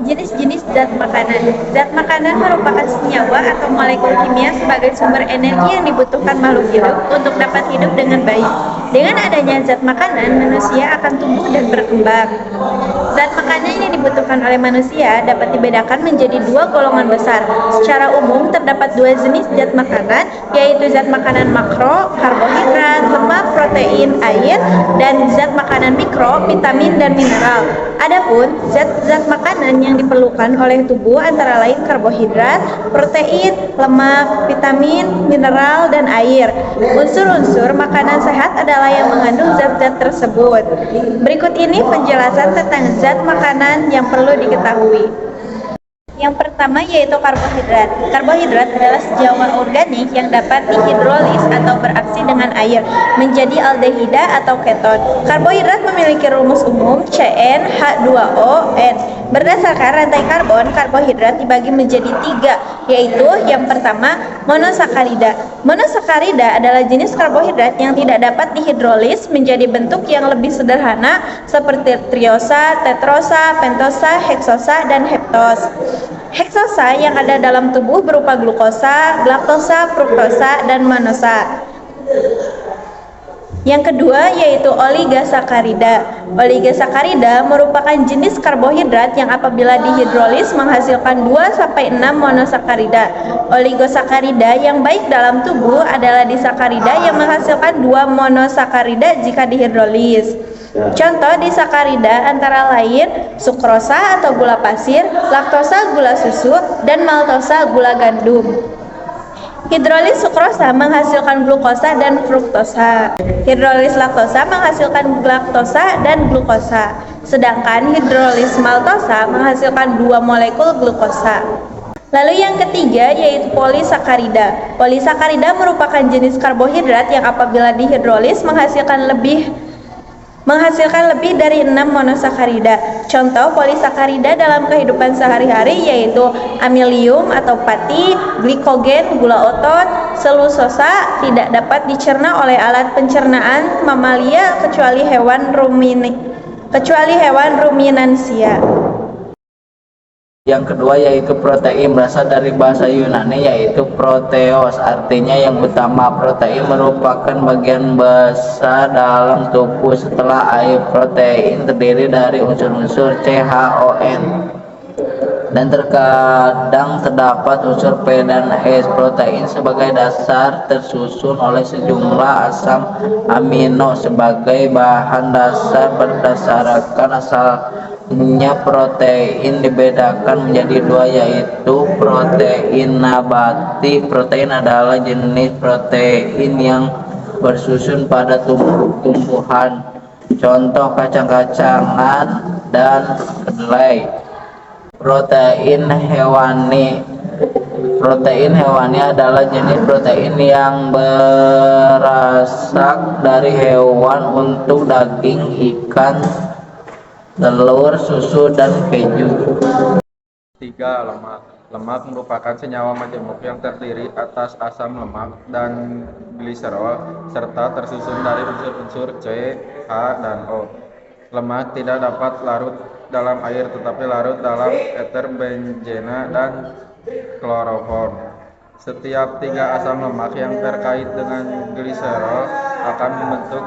Jenis-jenis zat makanan. Zat makanan merupakan senyawa atau molekul kimia sebagai sumber energi yang dibutuhkan makhluk hidup untuk dapat hidup dengan baik. Dengan adanya zat makanan, manusia akan tumbuh dan berkembang. Zat makanan yang dibutuhkan oleh manusia dapat dibedakan menjadi dua golongan besar. Secara umum, terdapat dua jenis zat makanan, yaitu zat makanan makro, karbohidrat, lemak, protein, air, dan zat makanan mikro, vitamin, dan mineral. Adapun zat-zat makanan yang diperlukan oleh tubuh antara lain karbohidrat, protein, lemak, vitamin, mineral, dan air. Unsur-unsur makanan sehat adalah yang mengandung zat-zat tersebut. Berikut ini penjelasan tentang zat makanan yang perlu diketahui. Yang pertama yaitu karbohidrat. Karbohidrat adalah senyawa organik yang dapat dihidrolis atau beraksi dengan air menjadi aldehida atau keton. Karbohidrat memiliki rumus umum CnH2ON. Berdasarkan rantai karbon, karbohidrat dibagi menjadi tiga, yaitu yang pertama monosakarida. Monosakarida adalah jenis karbohidrat yang tidak dapat dihidrolis menjadi bentuk yang lebih sederhana seperti triosa, tetrosa, pentosa, heksosa, dan heptos. Heksosa yang ada dalam tubuh berupa glukosa, laktosa, fruktosa, dan manosa. Yang kedua yaitu oligosakarida. Oligosakarida merupakan jenis karbohidrat yang apabila dihidrolis menghasilkan 2-6 monosakarida. Oligosakarida yang baik dalam tubuh adalah disakarida yang menghasilkan 2 monosakarida jika dihidrolis. Contoh disakarida antara lain sukrosa atau gula pasir, laktosa gula susu, dan maltosa gula gandum. Hidrolis sukrosa menghasilkan glukosa dan fruktosa. Hidrolis laktosa menghasilkan laktosa dan glukosa. Sedangkan hidrolis maltosa menghasilkan 2 molekul glukosa. Lalu yang ketiga yaitu polisakarida. Polisakarida merupakan jenis karbohidrat yang apabila dihidrolis menghasilkan lebih dari 6 monosakarida. Contoh polisakarida dalam kehidupan sehari-hari yaitu amilium atau pati, glikogen, gula otot, selulosa tidak dapat dicerna oleh alat pencernaan mamalia kecuali hewan ruminansia. Yang kedua yaitu protein, berasal dari bahasa Yunani yaitu proteos, artinya yang utama. Protein merupakan bagian besar dalam tubuh setelah air. Protein terdiri dari unsur-unsur CHON dan terkadang terdapat unsur P dan S. Protein sebagai dasar tersusun oleh sejumlah asam amino sebagai bahan dasar. Berdasarkan asalnya protein dibedakan menjadi dua, yaitu protein nabati. Protein adalah jenis protein yang bersusun pada tumbuhan, contoh kacang-kacangan dan kedelai. Protein hewani. Protein hewani adalah jenis protein yang berasal dari hewan untuk daging, ikan, telur, susu, dan keju. 3. Lemak. Lemak merupakan senyawa majemuk yang terdiri atas asam lemak dan gliserol serta tersusun dari unsur-unsur C, H, dan O. Lemak tidak dapat larut dalam air tetapi larut dalam eter benzena dan kloroform. Setiap 3 asam lemak yang terkait dengan gliserol akan membentuk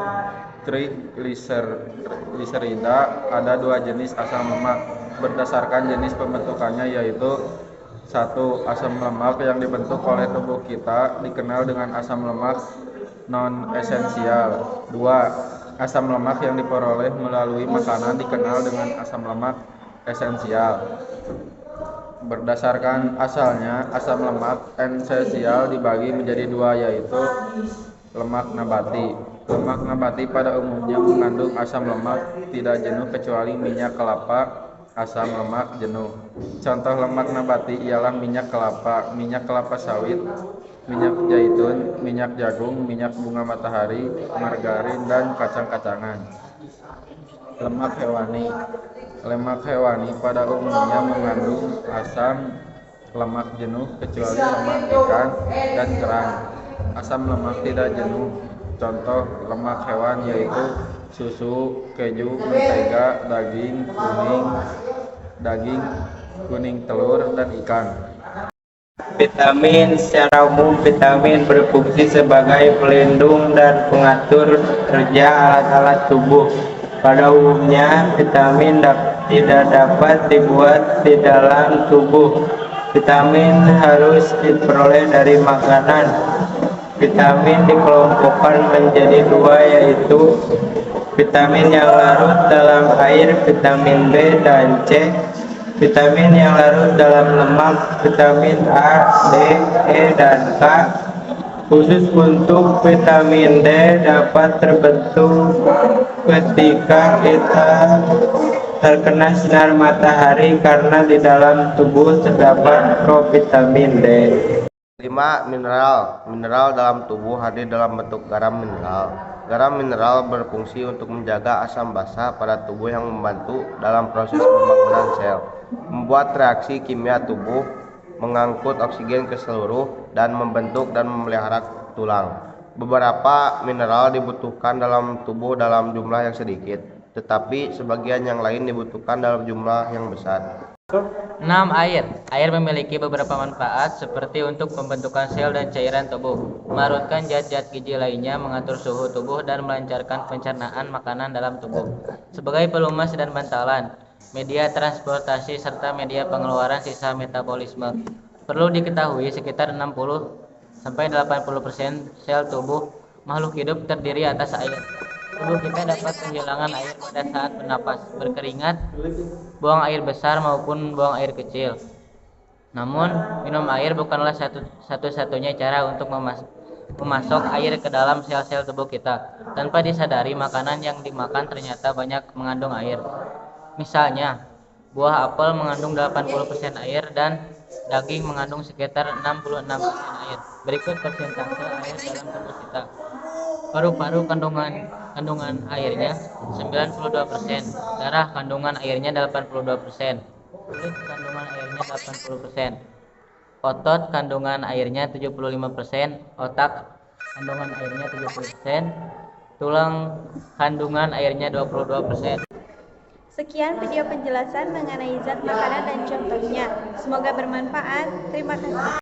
trigliserida. Ada 2 jenis asam lemak berdasarkan jenis pembentukannya, yaitu 1. Asam lemak yang dibentuk oleh tubuh kita dikenal dengan asam lemak non-esensial. 2. Asam lemak yang diperoleh melalui makanan dikenal dengan asam lemak esensial. Berdasarkan asalnya, asam lemak esensial dibagi menjadi 2, yaitu lemak nabati. Lemak nabati pada umumnya mengandung asam lemak tidak jenuh kecuali minyak kelapa, asam lemak jenuh. Contoh lemak nabati ialah minyak kelapa sawit, minyak zaitun, minyak jagung, minyak bunga matahari, margarin, dan kacang-kacangan. Lemak hewani. Lemak hewani pada umumnya mengandung asam lemak jenuh kecuali lemak ikan dan kerang. Asam lemak tidak jenuh, contoh lemak hewan yaitu susu, keju, mentega, daging, kuning, daging, kuning telur, dan ikan. Vitamin secara umum, vitamin berfungsi sebagai pelindung dan pengatur kerja alat-alat tubuh. Pada umumnya, vitamin tidak dapat dibuat di dalam tubuh. Vitamin harus diperoleh dari makanan. Vitamin dikelompokkan menjadi dua, yaitu vitamin yang larut dalam air, vitamin B dan C. Vitamin yang larut dalam lemak, vitamin A, D, E, dan K. Khusus untuk vitamin D dapat terbentuk ketika kita terkena sinar matahari karena di dalam tubuh terdapat provitamin D. 5. Mineral. Mineral dalam tubuh hadir dalam bentuk garam mineral. Garam mineral berfungsi untuk menjaga asam basa pada tubuh yang membantu dalam proses pembangunan sel, membuat reaksi kimia tubuh, mengangkut oksigen ke seluruh, dan membentuk dan memelihara tulang. Beberapa mineral dibutuhkan dalam tubuh dalam jumlah yang sedikit, tetapi sebagian yang lain dibutuhkan dalam jumlah yang besar. 6. Air. Air memiliki beberapa manfaat seperti untuk pembentukan sel dan cairan tubuh, melarutkan zat-zat gizi lainnya, mengatur suhu tubuh, dan melancarkan pencernaan makanan dalam tubuh. Sebagai pelumas dan bantalan, media transportasi, serta media pengeluaran sisa metabolisme. Perlu diketahui sekitar 60-80% sel tubuh makhluk hidup terdiri atas air. Tubuh kita dapat kehilangan air pada saat bernapas, berkeringat, buang air besar maupun buang air kecil. Namun, minum air bukanlah satu-satunya cara untuk memasok air ke dalam sel-sel tubuh kita. Tanpa disadari, makanan yang dimakan ternyata banyak mengandung air. Misalnya, buah apel mengandung 80% air dan daging mengandung sekitar 66% air. Berikut persentase air dalam tubuh kita. Paru-paru kandungan airnya 92%, darah kandungan airnya 82%, kulit kandungan airnya 80%, otot kandungan airnya 75%, otak kandungan airnya 70%, tulang kandungan airnya 22%. Sekian video penjelasan mengenai zat makanan dan contohnya. Semoga bermanfaat. Terima kasih.